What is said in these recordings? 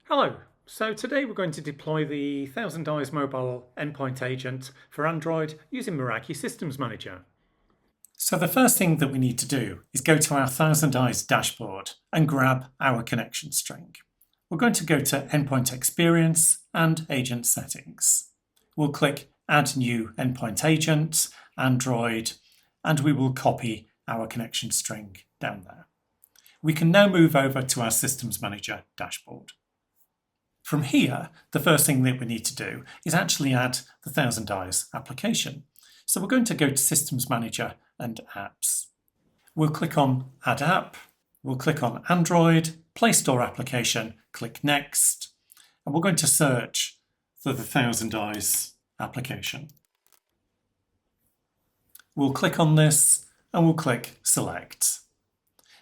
Hello, so today we're going to deploy the ThousanDeyes Mobile Endpoint Agent for Android using Meraki Systems Manager. So the first thing that we need to do is go to our ThousandEyes dashboard and grab our connection string. We're going to go to Endpoint Experience and Agent Settings. We'll click Add New Endpoint Agent, Android, and we will copy our connection string down there. We can now move over to our Systems Manager dashboard. From here, the first thing that we need to do is actually add the ThousandEyes application. So we're going to go to Systems Manager and Apps. We'll click on Add App, we'll click on Android, Play Store application, click Next, and we're going to search for the ThousandEyes application. We'll click on this and we'll click Select.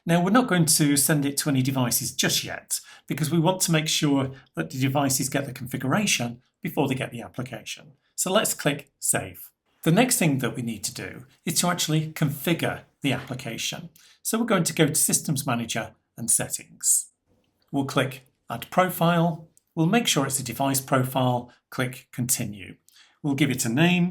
Now we're not going to send it to any devices just yet because we want to make sure that the devices get the configuration before they get the application. So let's click Save. The next thing that we need to do is to actually configure the application. So we're going to go to Systems Manager and Settings. We'll click Add Profile. We'll make sure it's a device profile. Click Continue. We'll give it a name.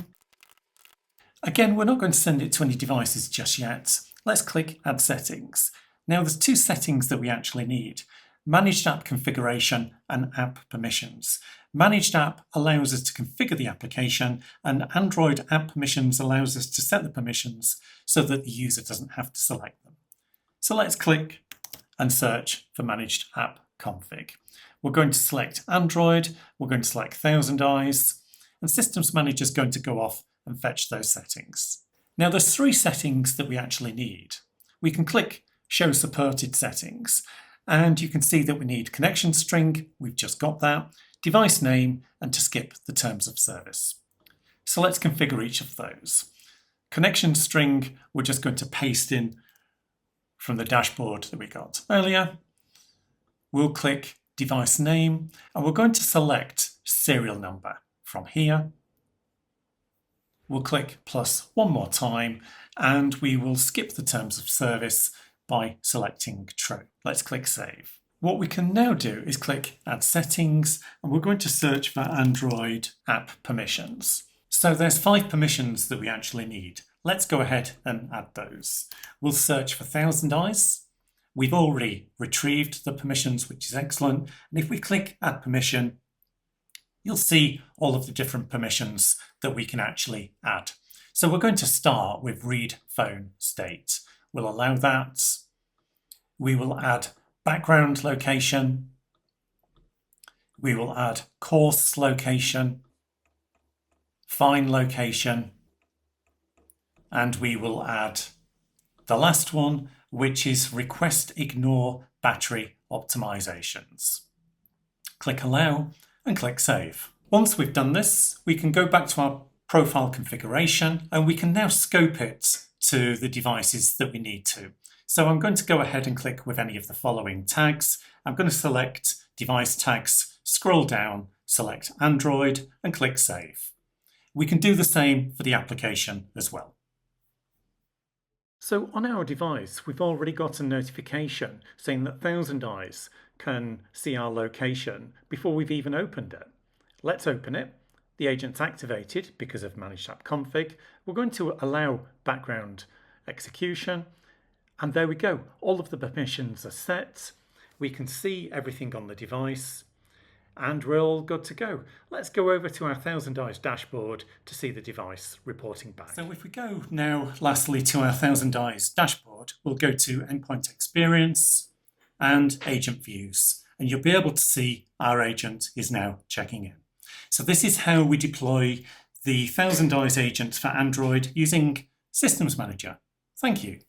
Again, we're not going to send it to any devices just yet. Let's click Add Settings. Now there's two settings that we actually need: Managed App Configuration and App Permissions. Managed App allows us to configure the application, and Android App Permissions allows us to set the permissions so that the user doesn't have to select them. So let's click and search for Managed App Config. We're going to select Android, we're going to select ThousandEyes, and Systems Manager is going to go off and fetch those settings. Now there's three settings that we actually need. We can click Show Supported Settings, and you can see that we need connection string, we've just got that, device name, and to skip the terms of service. So let's configure each of those. Connection string, we're just going to paste in from the dashboard that we got earlier. We'll click device name, and we're going to select serial number from here. We'll click plus one more time, and we will skip the terms of service by selecting True. Let's click Save. What we can now do is click Add Settings, and we're going to search for Android App Permissions. So there's 5 permissions that we actually need. Let's go ahead and add those. We'll search for ThousandEyes. We've already retrieved the permissions, which is excellent. And if we click Add Permission, you'll see all of the different permissions that we can actually add. So we're going to start with Read Phone State. We'll allow that. We will add background location. We will add course location, fine location, and we will add the last one, which is request ignore battery optimizations. Click Allow and click Save. Once we've done this, we can go back to our profile configuration and we can now scope it to the devices that we need to. So I'm going to go ahead and click with any of the following tags. I'm going to select device tags, scroll down, select Android and click Save. We can do the same for the application as well. So on our device, we've already got a notification saying that ThousandEyes can see our location before we've even opened it. Let's open it. The agent's activated because of Managed App Config. We're going to allow background execution. And there we go. All of the permissions are set. We can see everything on the device. And we're all good to go. Let's go over to our ThousandEyes dashboard to see the device reporting back. So if we go now, lastly, to our ThousandEyes dashboard, we'll go to Endpoint Experience and Agent Views. And you'll be able to see our agent is now checking in. So this is how we deploy the ThousandEyes agent for Android using Systems Manager. Thank you.